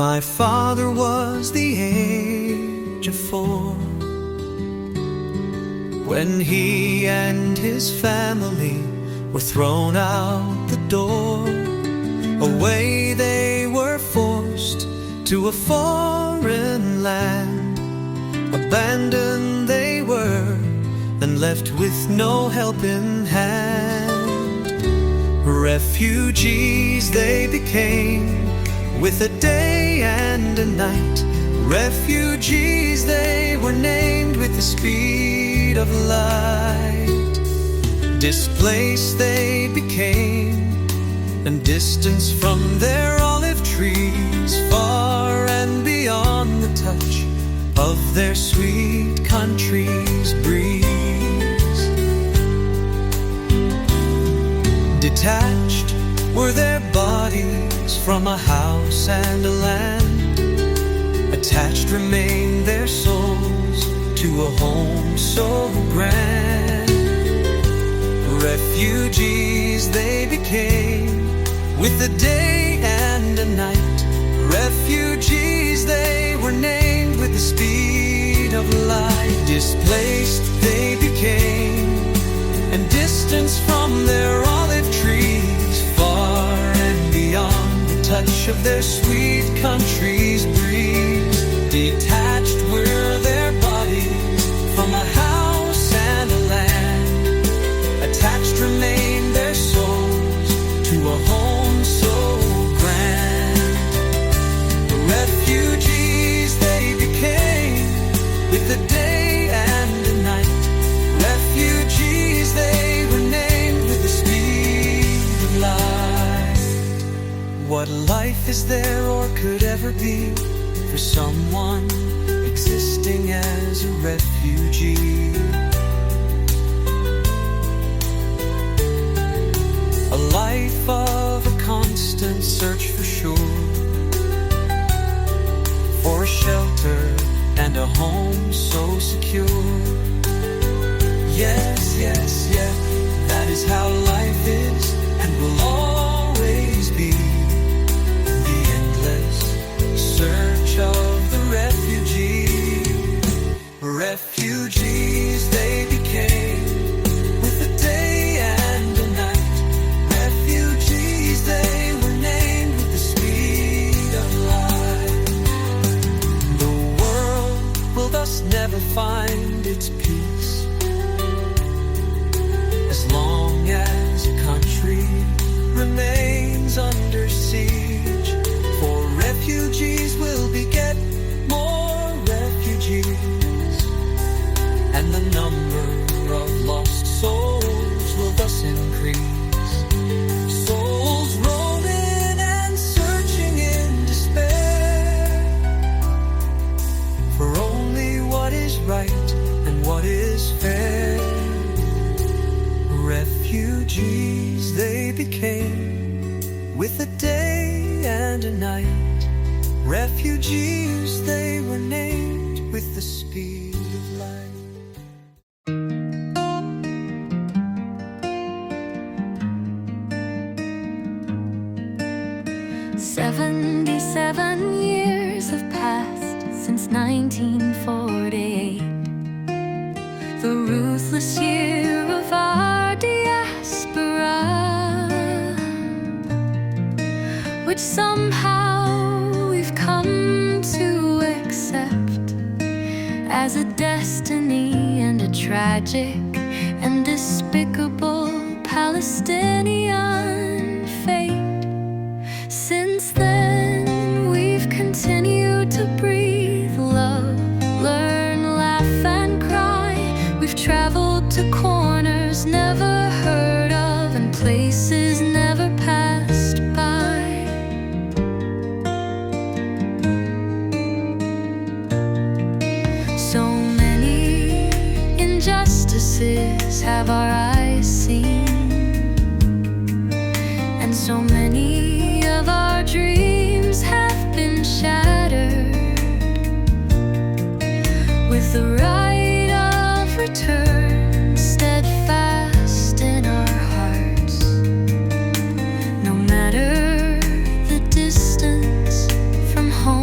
My father was the age of 4 when he and his family were thrown out the door. Away they were forced to a foreign land. Abandoned they were and left with no helping hand. Refugees they became, with a day and a night. Refugees they were named, with the speed of light. Displaced they became, and distanced from their olive trees, far and beyond the touch of their sweet country's breeze. Detached were their bodies from a house and a land. Attached remained their souls to a home so grand. Refugees they became, with a day and a night. Refugees they were named, with the speed of light. Displaced they became, and distanced from their olive trees, far and beyond the touch of their sweet country's breeze. Detached were their bodies from a house and a land. Attached remained their souls to a home so grand. Refugees they became, with a day and a night. Refugees they were named, with the speed of light. What life is there or could ever be for someone existing as a refugee? A life of a constant search for shore, for a shelter and a home so secure. Yes, yes, yeah, that is how life is and will always be. The endless search of the refugee. Refugees they became, with a day and a night. Refugees they were named, with the speed of light. The world will thus never find its peace, as long as a country remains under siege. For refugees will beget more refugees, and the number of lost souls will thus increase. Souls roaming and searching in despair, for only what is right and what is fair. Refugees they became, with a day and a night. Refugees they were named, with the speed of light. 77 years have passed since 1948, the ruthless year of our diaspora, which somehow we've come to accept as a destiny and a tragic and despicable Palestinian fate. Since then, we've continued to breathe love, learn, laugh, and cry. We've traveled to corners never heard of and places never passed by. So many injustices have our eyes seen, and so many of our dreams have been shattered. With the right of return steadfast in our hearts, no matter the distance from home.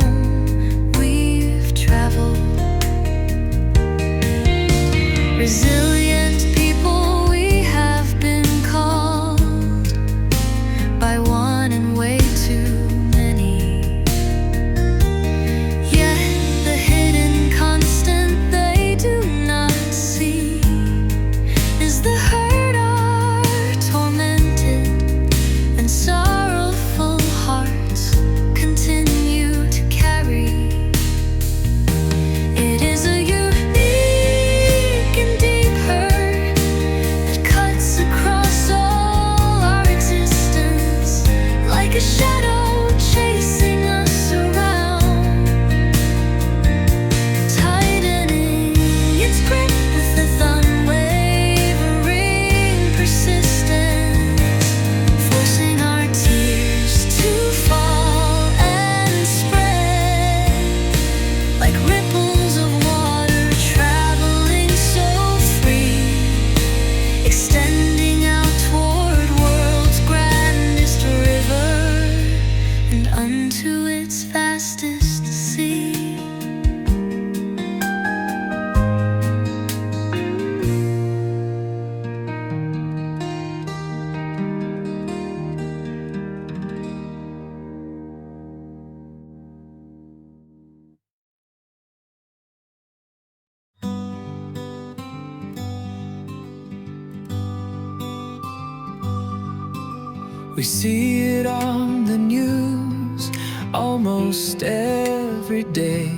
We see it on the news almost every day.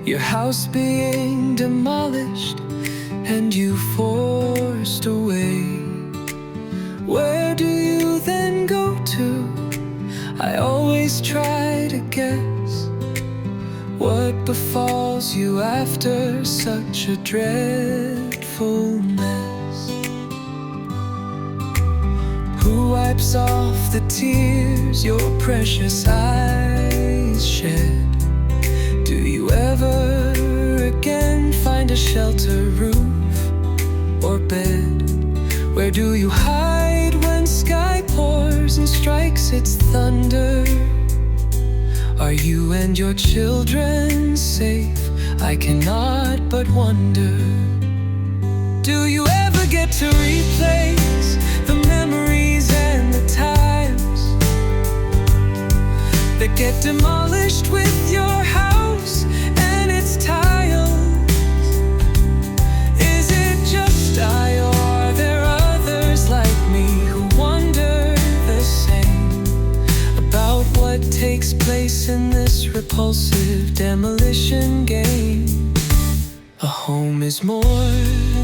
Your house being demolished and you forced away. Where do you then go to? I always try to guess what befalls you after such a dreadful mess. Who wipes off the tears your precious eyes shed? Do you ever again find a shelter, roof, or bed? Where do you hide when sky pours and strikes its thunder? Are you and your children safe? I cannot but wonder. Do you ever get to replace the memories and the times that get demolished with your house and its tiles? Is it just I, or are there others like me who wonder the same about what takes place in this repulsive demolition game? A home is more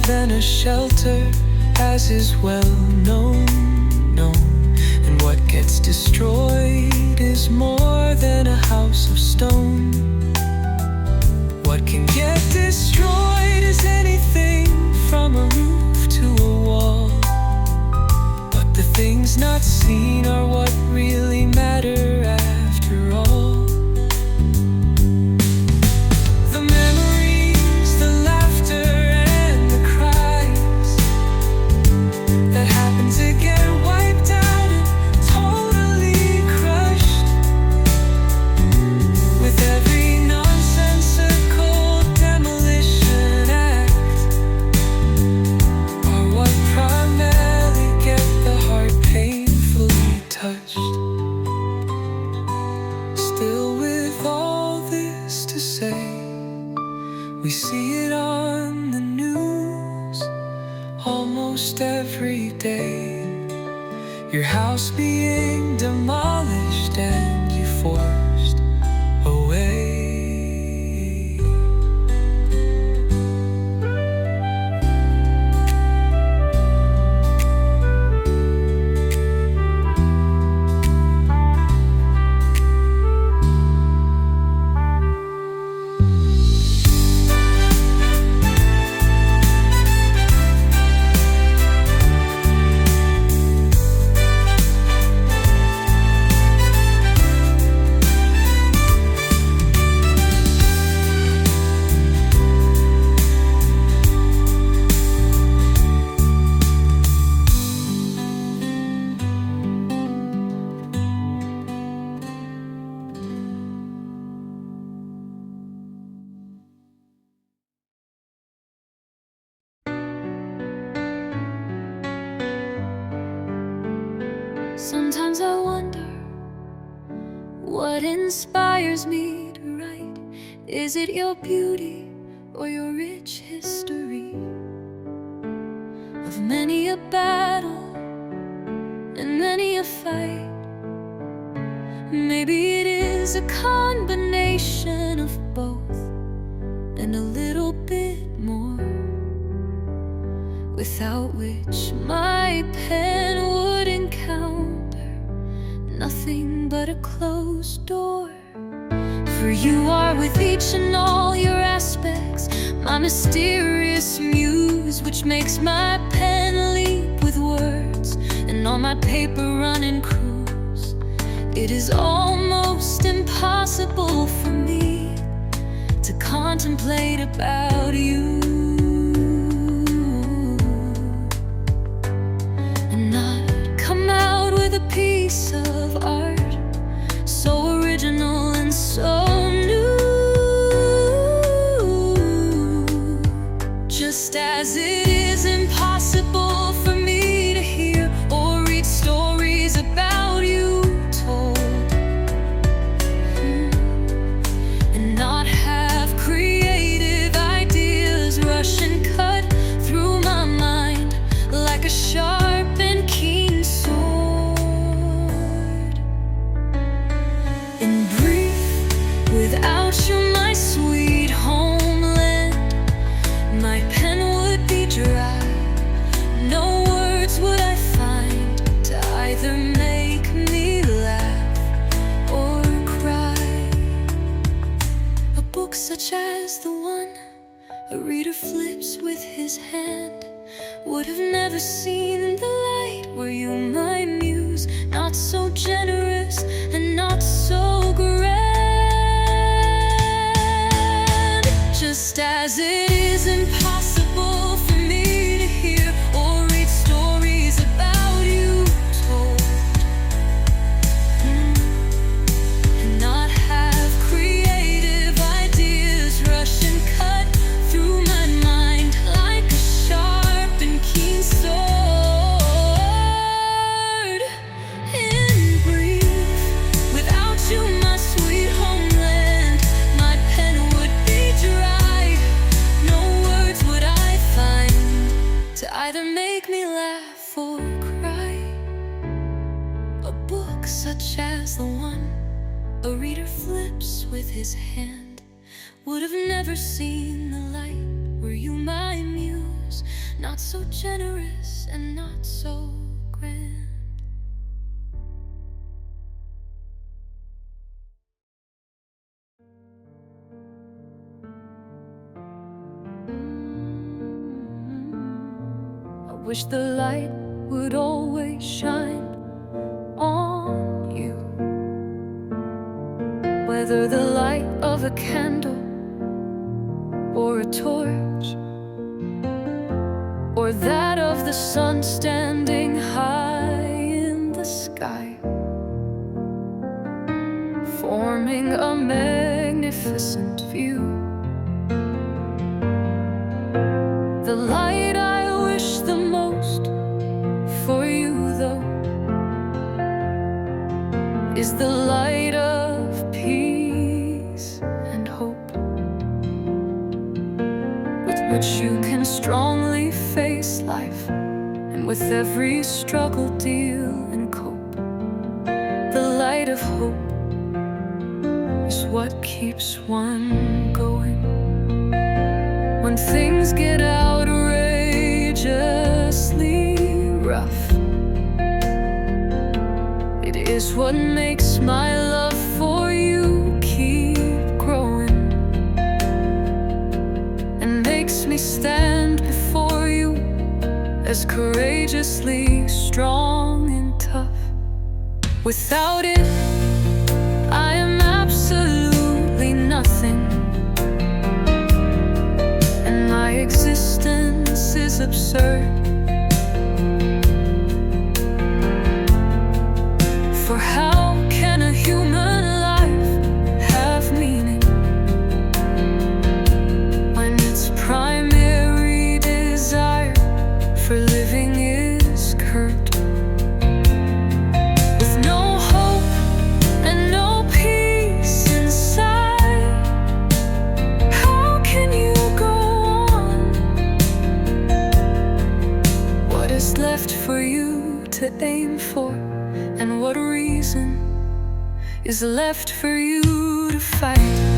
than a shelter, as is well known. And what gets destroyed is more than a house of stone. What can get destroyed is anything from a roof to a wall. But the things not seen are what really matter after all. The memories, the laughter, and the cries that happen to get wiped out and totally crushed with every nonsensical demolition act are what primarily get the heart painfully touched. Still, with all this to say, we see it on the news almost every day. Your house being demolished and you forced away. Sometimes I wonder what inspires me to write. Is it your beauty or your rich history of many a battle and many a fight? Maybe it is a combination of both and a little bit more, without which my pen would encounter nothing but a closed door. For you are with each and all your aspects my mysterious muse, which makes my pen leap with words and all my paper run and cruise. It is almost impossible for me to contemplate about you and not come out with a piece of art so original and so new. Just as it is impossible for me to hear or read stories about you told and not have creative ideas rush and cut through my mind like a sharp and keen sword. such as the one a reader flips with his hand, would have never seen the light were you my muse, not so generous and not so grand. Just as it is impossible for me to hear or read stories about you told, and not have creative ideas rush and cut through my mind like a sharp and keen sword. In brief, without you, my sweet homeland, my pen would be dry. No words would I find to either make me laugh or cry. A book such as the one a reader flips with his hand would have never seen the light were you my muse, not so generous and not so grand. I wish the light would always shine on you, whether the light of a candle or a torch, or that of the sun standing high in the sky, forming a magnificent view. The light I wish the most for you, though, is the light of peace and hope, with which you can strongly face life, and with every struggle deal and cope. The light of hope is what keeps one going when things get outrageously rough. It is what makes my love for you keep growing, and makes me stand before you as courageously strong and tough. Without it, I am absolutely nothing, and my existence is absurd. For how can a human life have meaning when its primary desire for living is curt? With no hope and no peace inside, how can you go on? What is left for you to aim for? And what reason is left for you to fight?